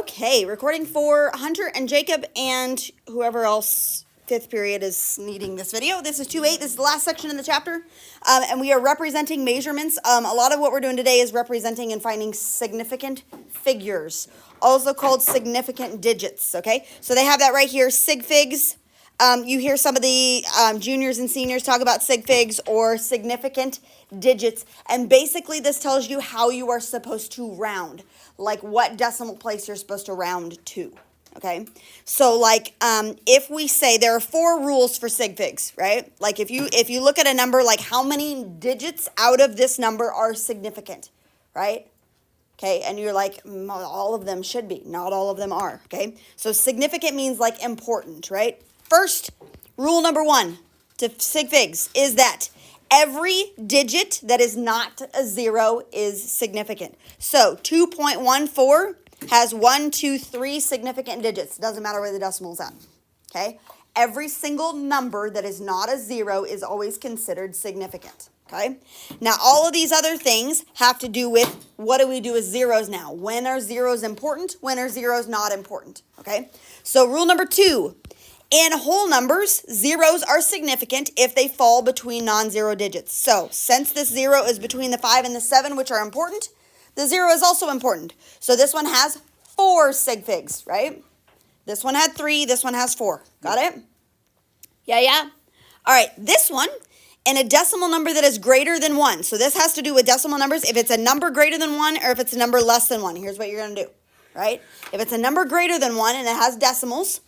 Okay, recording for Hunter and Jacob and whoever else fifth period is needing this video. This is 2.8. This is the last section in the chapter, and we are representing measurements. A lot of what we're doing today is representing and finding significant figures, also called significant digits, okay? So they have that right here, sig figs. You hear some of the juniors and seniors talk about sig figs or significant digits, and basically this tells you how you are supposed to round, like what decimal place you're supposed to round to, okay? So like if we say there are 4 rules for sig figs, right? Like if you look at a number, like how many digits out of this number are significant, right? Okay, and you're like, all of them should be. Not all of them are, okay? So significant means like important, right? First, rule number 1 to sig figs is that every digit that is not a 0 is significant. So 2.14 has 1, 2, 3 significant digits. Doesn't matter where the decimal is at, okay? Every single number that is not a 0 is always considered significant. Okay, now all of these other things have to do with what do we do with zeros now? When are zeros important? When are zeros not important? Okay, so rule number 2, in whole numbers, zeros are significant if they fall between non-zero digits. So since this 0 is between the 5 and the 7, which are important, the 0 is also important. So this one has 4 sig figs, right? This one had 3, this one has 4. Got it? Yeah? All right, this one, and a decimal number that is greater than 1. So this has to do with decimal numbers. If it's a number greater than 1 or if it's a number less than 1, here's what you're going to do, right? If it's a number greater than 1 and it has decimals,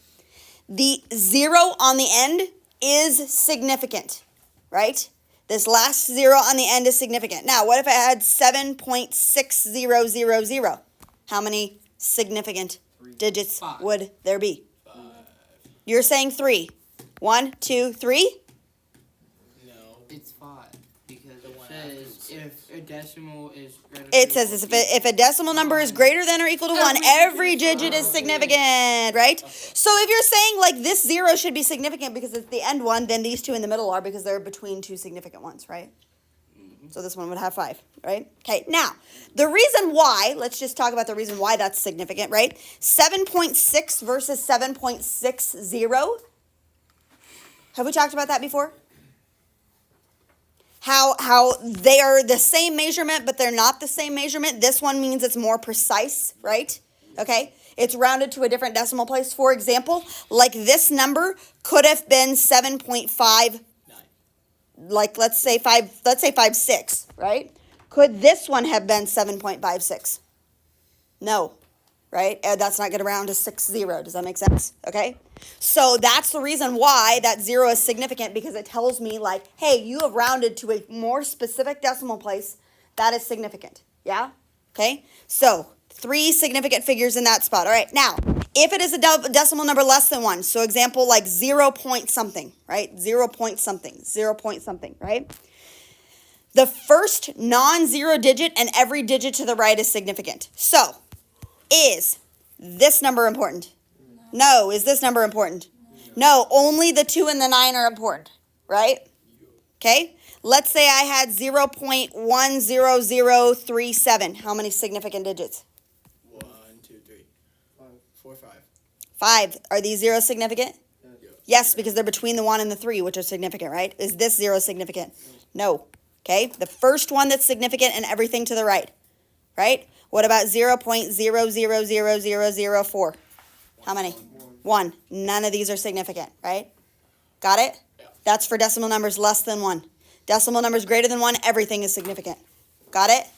the 0 on the end is significant, right? This last 0 on the end is significant. Now, what if I had 7.6000? How many significant digits would there be? 5. You're saying 3. 1, 2, 3? It's 5 because it says if a decimal is greater It says if a decimal number is greater than or equal to 1, every digit is significant, right? So if you're saying like this 0 should be significant because it's the end one, then these 2 in the middle are because they're between 2 significant ones, right? So this one would have 5, right? Okay, now, the reason why, let's just talk about the reason why that's significant, right? 7.6 versus 7.60. Have we talked about that before? How they are the same measurement, but they're not the same measurement. This one means it's more precise, right? Okay, it's rounded to a different decimal place. For example, like this number could have been 7.5, like let's say 5.6, right? Could this one have been 7.56? No, right? That's not going to round to 60. Does that make sense? Okay. So that's the reason why that 0 is significant, because it tells me like, hey, you have rounded to a more specific decimal place that is significant. Yeah? Okay? So 3 significant figures in that spot. All right. Now, if it is a decimal number less than 1, so example like 0 point something, right? 0 point something, 0 point something, right? The first non-zero digit and every digit to the right is significant. So, is this number important? No. Is this number important? No. Only the 2 and the 9 are important, right? Okay. Let's say I had 0.10037. How many significant digits? 1, 2, 3, 4, 5. 5. Are these zeros significant? Yes, because they're between the 1 and the 3, which are significant, right? Is this 0 significant? No. Okay. The first one that's significant and everything to the right, right? What about 0.000004? How many? 1. None of these are significant, right? Got it? Yeah. That's for decimal numbers less than 1. Decimal numbers greater than 1, everything is significant. Got it?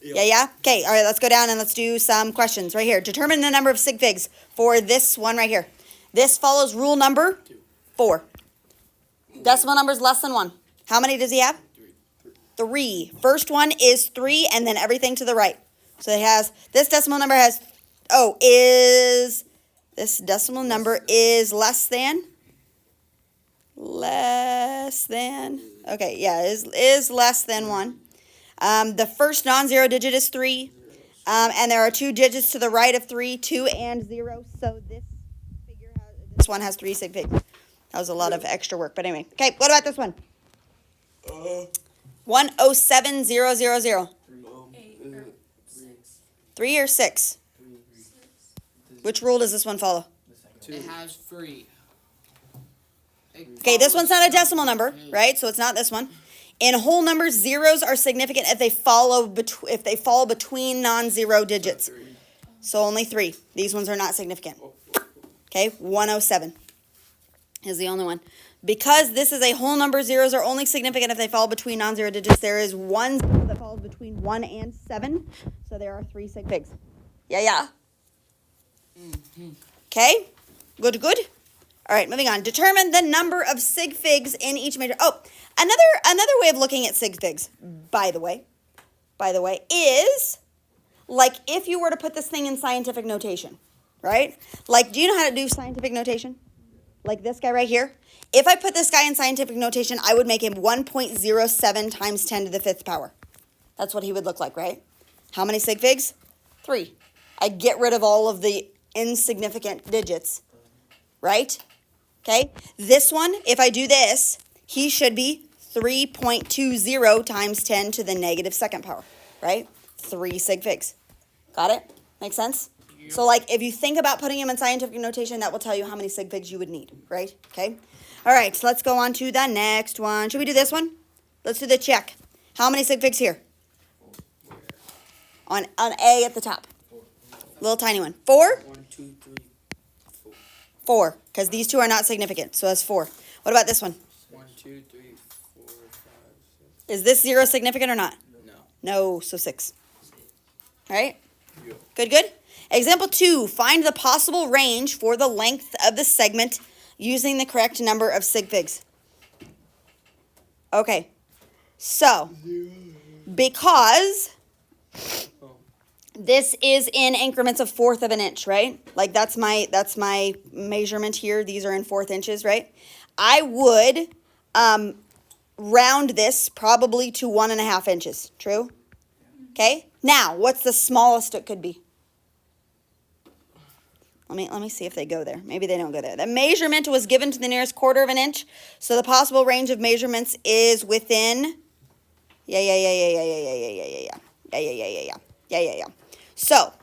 Yeah? Okay, all right, let's go down and let's do some questions right here. Determine the number of sig figs for this one right here. This follows rule number 4. Decimal numbers less than 1. How many does he have? 3. First one is 3 and then everything to the right. So it has, this decimal number has, this decimal number is less than, okay, yeah, is less than 1. The first non-zero digit is 3, and there are 2 digits to the right of 3, 2 and 0, so this one has 3 sig figs. That was a lot of extra work, but anyway. Okay, what about this one? 107000. 3 or 6? Which rule does this one follow? It has free. Okay, this one's not a decimal number, right? So it's not this one. In whole numbers, zeros are significant if they fall between non-zero digits. So only 3. These ones are not significant. Okay, 107 is the only one. Because this is a whole number, zeros are only significant if they fall between non-zero digits. There is one zero that falls between 1 and 7. So there are 3 sig figs. Yeah. Okay, good. All right, moving on. Determine the number of sig figs in each major. Oh, another way of looking at sig figs, by the way, is like if you were to put this thing in scientific notation, right? Like, do you know how to do scientific notation? Like this guy right here. If I put this guy in scientific notation, I would make him 1.07 times 10 to the 5th power. That's what he would look like, right? How many sig figs? 3. I get rid of all of the insignificant digits, right? Okay, this one, if I do this, he should be 3.20 times 10 to the negative 2nd power, right? 3 sig figs. Got it? Make sense? Yep. So like if you think about putting him in scientific notation, that will tell you how many sig figs you would need, right? Okay. All right, so let's go on to the next one. Should we do this one? Let's do the check. How many sig figs here? On A at the top. Little tiny one. 4? 1, 2, 3, 4. 4, because these two are not significant, so that's 4. What about this one? 1, 2, 3, 4, 5, 6. Is this 0 significant or not? No. No, so 6. All right? Yeah. Good. Example 2, find the possible range for the length of the segment using the correct number of sig figs. Okay, so because this is in increments of 1/4 of an inch, right? Like that's my measurement here. These are in 1/4 inches, right? I would round this probably to 1.5 inches. True? Okay. Now, what's the smallest it could be? Let me see if they go there. Maybe they don't go there. The measurement was given to the nearest 1/4 of an inch, so the possible range of measurements is within. Yeah. So,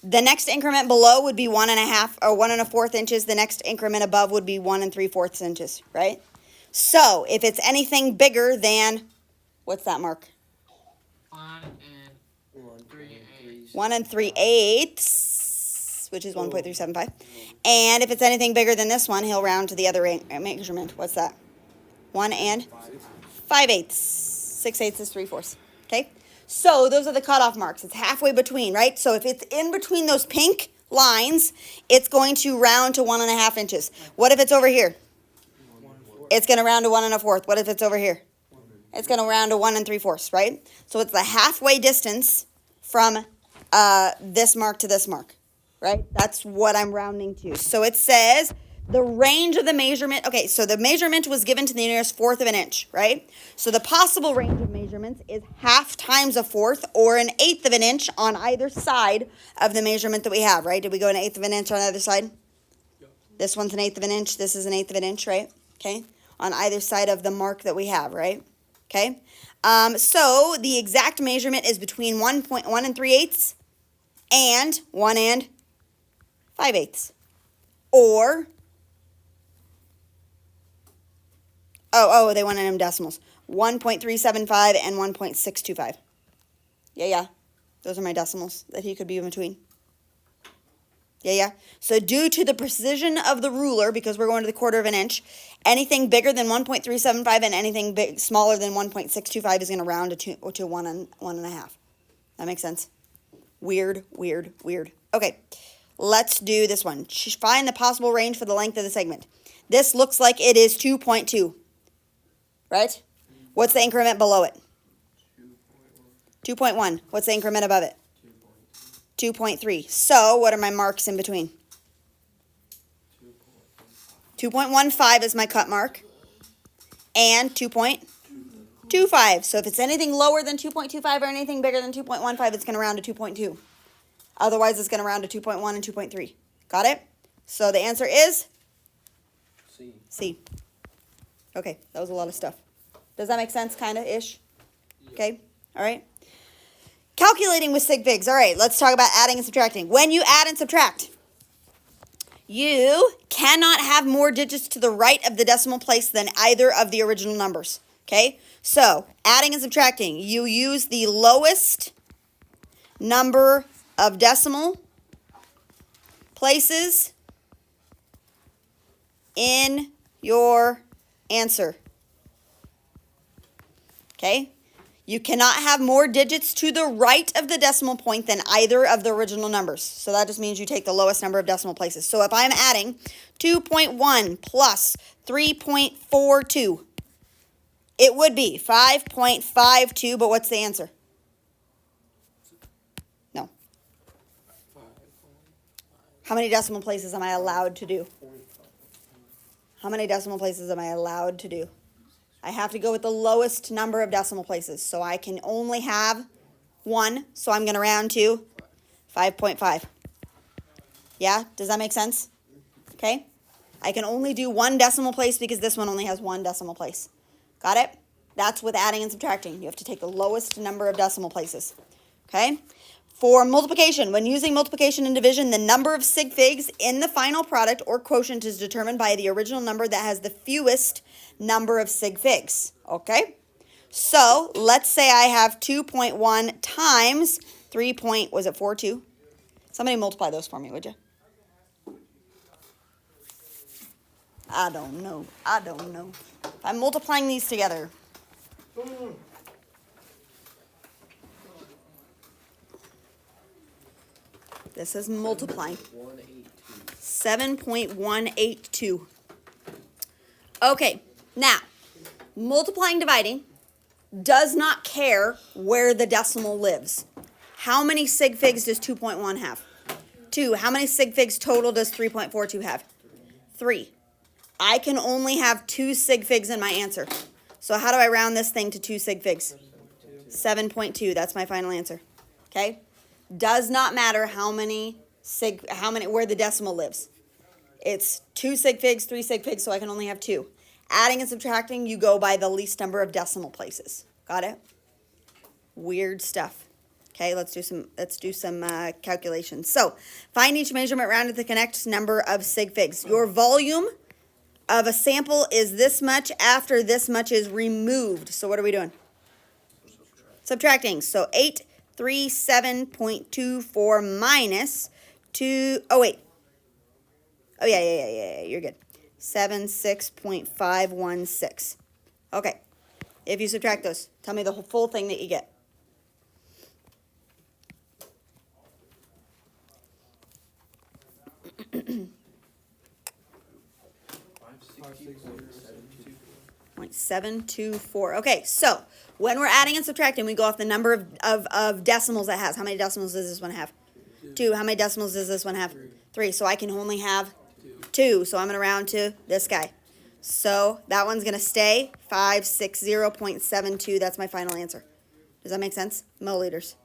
the next increment below would be 1.5 or 1 1/4 inches. The next increment above would be 1 3/4 inches, right? So, if it's anything bigger than, what's that mark? 1 3/8, which is 1.375. And if it's anything bigger than this one, he'll round to the other measurement. What's that? 1 5/8. 6/8 is 3/4. Okay? So those are the cutoff marks. It's halfway between, right? So if it's in between those pink lines, it's going to round to 1.5 inches. What if it's over here? It's going to round to 1 1/4. What if it's over here? It's going to round to 1 3/4, right? So it's the halfway distance from this mark to this mark, right? That's what I'm rounding to. So it says the range of the measurement. Okay, so the measurement was given to the nearest 1/4 of an inch, right? So the possible range of measurements is 1/2 times 1/4 or 1/8 of an inch on either side of the measurement that we have, right? Did we go 1/8 of an inch on either side? Yep. This one's 1/8 of an inch. This is 1/8 of an inch, right? Okay, on either side of the mark that we have, right? Okay, so the exact measurement is between 1 3/8 and 1 5/8, or they wanted them decimals. 1.375 and 1.625. Yeah. Those are my decimals that he could be in between. Yeah. So due to the precision of the ruler, because we're going to the 1/4 of an inch, anything bigger than 1.375 and anything smaller than 1.625 is going to round to 1 and 1.5. That makes sense? Weird. Okay, let's do this one. Find the possible range for the length of the segment. This looks like it is 2.2. Right? What's the increment below it? 2.1. What's the increment above it? 2.3. So, what are my marks in between? 2.15 is my cut mark. And 2.25. So, if it's anything lower than 2.25 or anything bigger than 2.15, it's going to round to 2.2. Otherwise, it's going to round to 2.1 and 2.3. Got it? So, the answer is? C. Okay, that was a lot of stuff. Does that make sense, kind of, ish? Yep. Okay, all right. Calculating with sig figs. All right, let's talk about adding and subtracting. When you add and subtract, You cannot have more digits to the right of the decimal place than either of the original numbers. Okay? So, adding and subtracting, you use the lowest number of decimal places in your answer. Okay? You cannot have more digits to the right of the decimal point than either of the original numbers. So that just means you take the lowest number of decimal places. So if I'm adding 2.1 plus 3.42, it would be 5.52, but what's the answer? No. How many decimal places am I allowed to do? How many decimal places am I allowed to do? I have to go with the lowest number of decimal places. So I can only have 1. So I'm going to round to 5.5. Yeah? Does that make sense? Okay? I can only do 1 decimal place because this one only has 1 decimal place. Got it? That's with adding and subtracting. You have to take the lowest number of decimal places. Okay? For multiplication, when using multiplication and division, the number of sig figs in the final product or quotient is determined by the original number that has the fewest number of sig figs. Okay? So, let's say I have 2.1 times 3.42. Somebody multiply those for me, would you? I don't know. I'm multiplying these together. This is multiplying. 7.182. Okay, now, multiplying, dividing does not care where the decimal lives. How many sig figs does 2.1 have? 2. How many sig figs total does 3.42 have? 3. I can only have 2 sig figs in my answer. So how do I round this thing to 2 sig figs? 7.2. That's my final answer. Okay? Does not matter where the decimal lives. It's 2 sig figs, 3 sig figs, so I can only have 2. Adding and subtracting, you go by the least number of decimal places. Got it? Weird stuff. Okay, let's do some calculations. So, find each measurement rounded to the correct number of sig figs. Your volume of a sample is this much after this much is removed. So what are we doing? Subtracting. So 837.24 minus 2. Oh wait. Oh yeah. You're good. 76.516. Okay. If you subtract those, tell me the full thing that you get. .724. Okay, so when we're adding and subtracting, we go off the number of decimals it has. How many decimals does this one have? 2. How many decimals does this one have? 3. So I can only have 2. So I'm going to round to this guy. So that one's going to stay 560.72. That's my final answer. Does that make sense? Milliliters.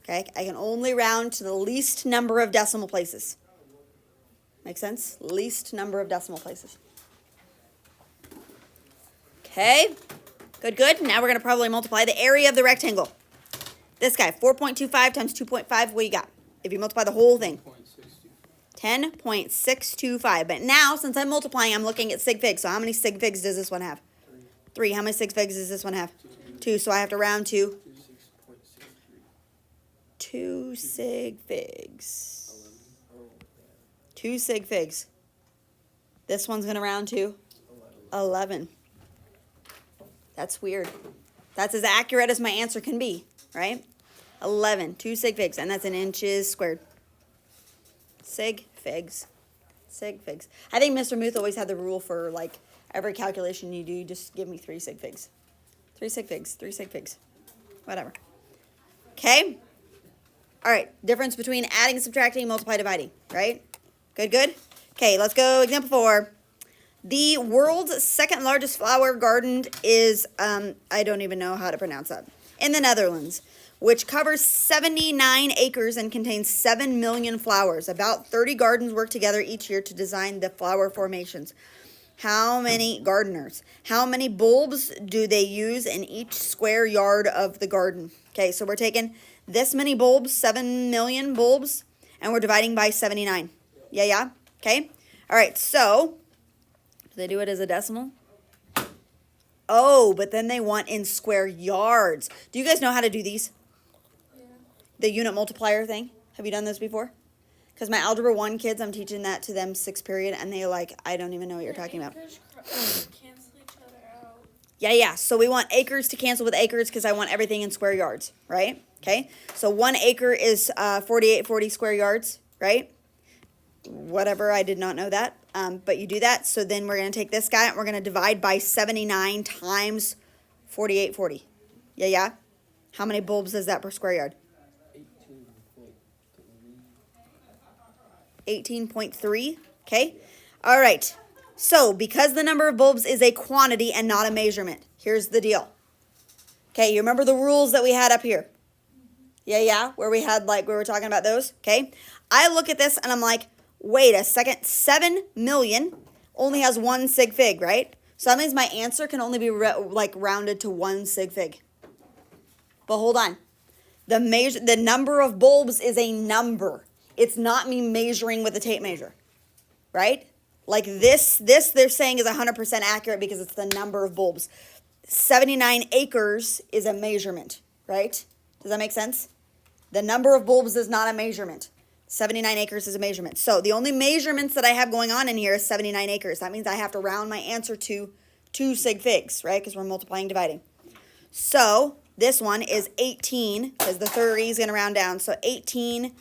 Okay, I can only round to the least number of decimal places. Make sense? Least number of decimal places. Okay, good. Now we're going to probably multiply the area of the rectangle. This guy, 4.25 times 2.5, what do you got? If you multiply the whole thing. 10.625. But now, since I'm multiplying, I'm looking at sig figs. So how many sig figs does this one have? 3. How many sig figs does this one have? 2. So I have to round to 2 sig figs. 2 sig figs. This one's going to round to 11. That's weird. That's as accurate as my answer can be, right? 11, 2 sig figs, and that's in inches squared. Sig figs. Sig figs. I think Mr. Muth always had the rule for, like, every calculation you do, just give me 3 sig figs. 3 sig figs, 3 sig figs. Whatever. Okay? All right, difference between adding, subtracting, multiply, dividing, right? Good? Okay, let's go. Example 4. The world's second largest flower garden is, I don't even know how to pronounce that, in the Netherlands, which covers 79 acres and contains 7 million flowers. About 30 gardens work together each year to design the flower formations. How many gardeners? How many bulbs do they use in each square yard of the garden? Okay, so we're taking this many bulbs, 7 million bulbs, and we're dividing by 79. Yeah, yeah. Okay. All right. So, do they do it as a decimal? Oh, but then they want in square yards. Do you guys know how to do these? Yeah. The unit multiplier thing? Have you done this before? Because my Algebra 1 kids, I'm teaching that to them 6th period, and they're like, I don't even know what you're talking about. Cancel each other out. Yeah, yeah. So we want acres to cancel with acres because I want everything in square yards, right? Okay. So 1 acre is 4840 square yards, right? Whatever, I did not know that. But you do that. So then we're going to take this guy and we're going to divide by 79 times 4840. Yeah, yeah. How many bulbs is that per square yard? 18.3. Okay. All right. So because the number of bulbs is a quantity and not a measurement, here's the deal. Okay, you remember the rules that we had up here? Yeah, yeah, where we had we were talking about those. Okay. I look at this and I'm like, wait a second, 7 million only has 1 sig fig, right? So that means my answer can only be rounded to 1 sig fig. But hold on. The number of bulbs is a number. It's not me measuring with a tape measure, right? Like this they're saying is 100% accurate because it's the number of bulbs. 79 acres is a measurement, right? Does that make sense? The number of bulbs is not a measurement. 79 acres is a measurement. So the only measurements that I have going on in here is 79 acres. That means I have to round my answer to 2 sig figs, right? Because we're multiplying, dividing. So this one is 18 because the 30 is going to round down. So 18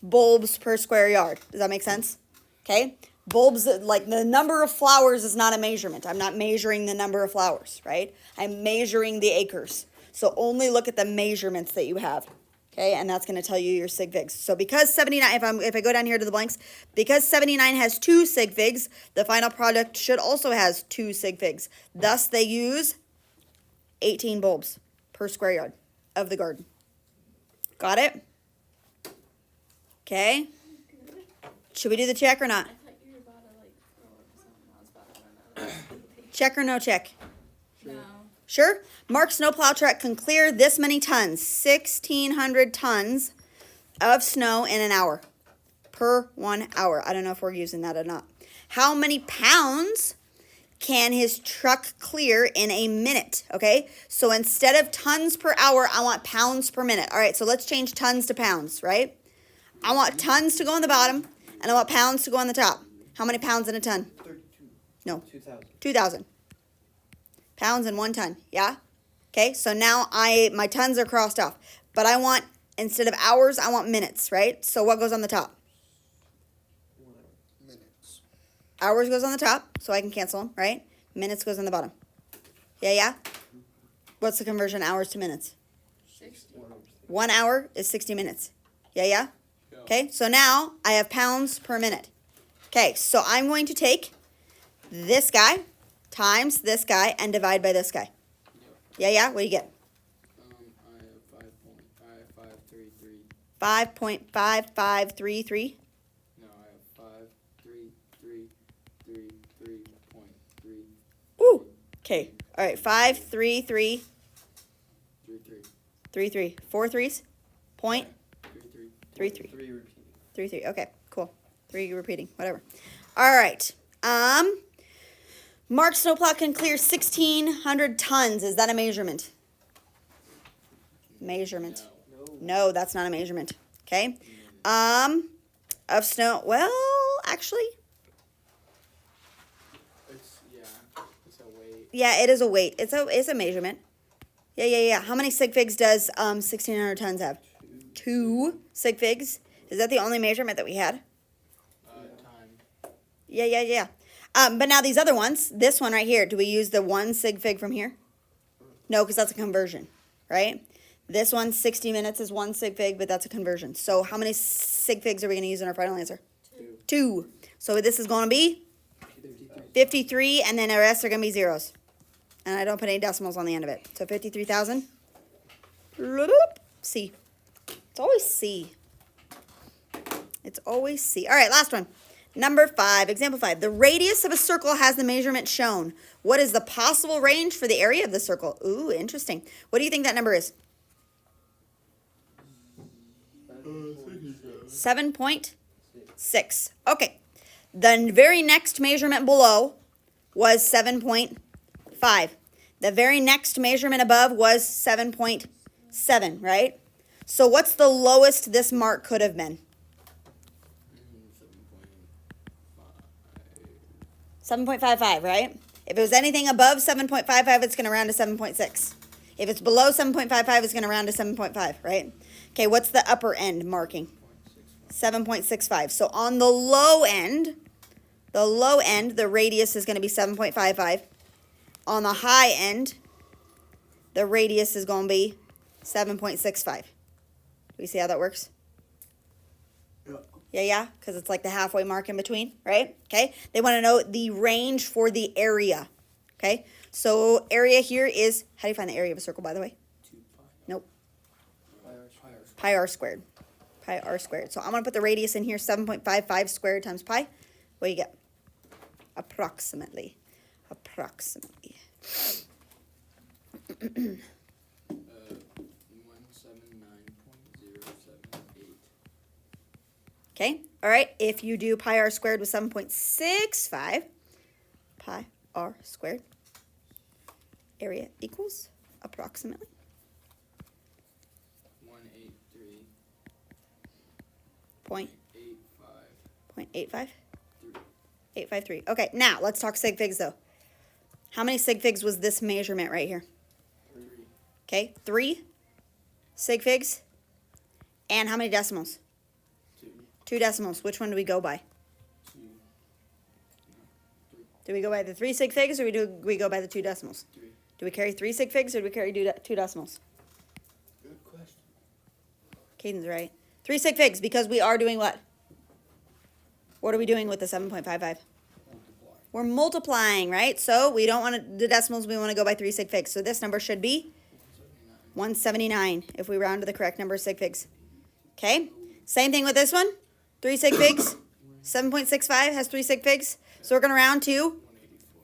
bulbs per square yard. Does that make sense? Okay. Bulbs, like the number of flowers is not a measurement. I'm not measuring the number of flowers, right? I'm measuring the acres. So only look at the measurements that you have. Okay, and that's going to tell you your sig figs. So because 79, if I go down here to the blanks, because 79 has 2 sig figs, the final product should also has 2 sig figs. Thus, they use 18 bulbs per square yard of the garden. Got it? Okay. Should we do the check or not? I thought you were about to throw up something. I was about to run out. Check or no check? No. Sure. Mark's snowplow truck can clear this many tons, 1,600 tons of snow in an hour, per 1 hour. I don't know if we're using that or not. How many pounds can his truck clear in a minute? Okay, so instead of tons per hour, I want pounds per minute. All right, so let's change tons to pounds, right? I want tons to go on the bottom, and I want pounds to go on the top. How many pounds in a ton? 32. No. 2,000. 2,000. Pounds in 1 ton, yeah? Okay, so now my tons are crossed off. But I want, instead of hours, I want minutes, right? So what goes on the top? Minutes. Hours goes on the top, so I can cancel them, right? Minutes goes on the bottom. Yeah, yeah? What's the conversion, hours to minutes? 60. 1 hour is 60 minutes. Yeah, yeah? Yeah. Okay, so now I have pounds per minute. Okay, so I'm going to take this guy times this guy and divide by this guy. Yeah, yeah? What do you get? I have 5.5533. 5.5533. No, I have 5.3333.3. Woo! Okay. All right. 5.3333. 33. 4 threes? Point? 33. 3 repeating. 3. Okay, cool. 3 repeating. Whatever. All right. Mark snowplow can clear 1,600 tons. Is that a measurement? Measurement. No. No, that's not a measurement. Okay. Of snow. Well, actually, It's a weight. yeah, it is a weight. It's a measurement. Yeah. How many sig figs does 1,600 tons have? 2 sig figs. Is that the only measurement that we had? Time. Yeah. But now these other ones, this one right here, do we use the 1 sig fig from here? No, because that's a conversion, right? This one, 60 minutes is 1 sig fig, but that's a conversion. So how many sig figs are we going to use in our final answer? 2. So this is going to be 53, and then the rest are going to be zeros. And I don't put any decimals on the end of it. So 53,000. C. It's always C. It's always C. All right, last one. Number 5, example 5. The radius of a circle has the measurement shown. What is the possible range for the area of the circle? Ooh, interesting. What do you think that number is? 7.6. 7.6. Okay. The very next measurement below was 7.5. The very next measurement above was 7.7, right? So what's the lowest this mark could have been? 7.55, right? If it was anything above 7.55, it's going to round to 7.6. If it's below 7.55, it's going to round to 7.5, right? Okay, what's the upper end marking? 7.65. So on the low end, the radius is going to be 7.55. On the high end, the radius is going to be 7.65. Do we see how that works? Yeah, because it's like the halfway mark in between, right? Okay, they want to know the range for the area, okay? So area here is, how do you find the area of a circle, by the way? 2 pi. Nope, Pi r pi r squared. Pi r squared. So I'm going to put the radius in here, 7.55 squared times pi. What do you get? Approximately. 179.078. Okay, all right, if you do pi r squared with 7.65, pi r squared, area equals approximately 183.85. 0.853. Okay, now let's talk sig figs though. How many sig figs was this measurement right here? 3. Okay, 3 sig figs. And how many decimals? 2. 2 decimals. Which one do we go by? 2. 3. Do we go by the 3 sig figs or do we go by the 2 decimals? 3. Do we carry 3 sig figs or do we carry 2 decimals? Good question. Caden's right. 3 sig figs because we are doing what? What are we doing with the 7.55? Multiply. We're multiplying, right? So we don't want the decimals, we want to go by 3 sig figs. So this number should be 179 if we round to the correct number of sig figs. Okay? Same thing with this one. 3 sig figs. 7.65 has 3 sig figs. So we're going to round to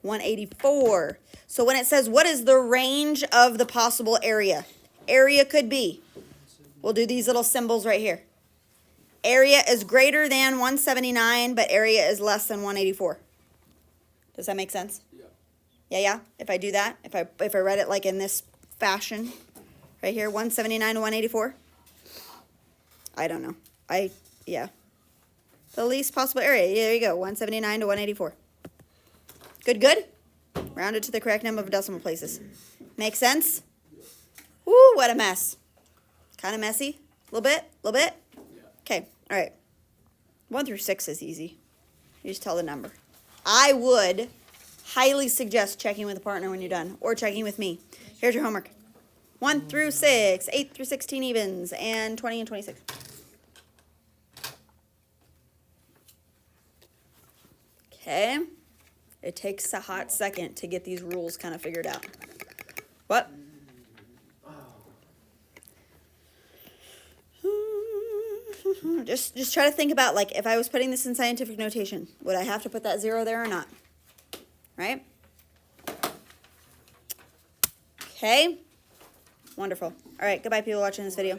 184. So when it says what is the range of the possible area? Area could be, we'll do these little symbols right here. Area is greater than 179, but area is less than 184. Does that make sense? Yeah. Yeah. If I do that, if I read it like in this fashion, right here, 179 to 184. I don't know. Yeah. The least possible area. There you go. 179 to 184. Good. Rounded to the correct number of decimal places. Make sense? Woo, what a mess. Kind of messy. A little bit. Yeah. Okay, all right. 1 through 6 is easy. You just tell the number. I would highly suggest checking with a partner when you're done, or checking with me. Here's your homework. 1 through 6, 8 through 16 evens, and 20 and 26. Okay. It takes a hot second to get these rules kind of figured out. What? Just try to think about, like, if I was putting this in scientific notation, would I have to put that 0 there or not? Right? Okay. Wonderful. All right, goodbye, people watching this video.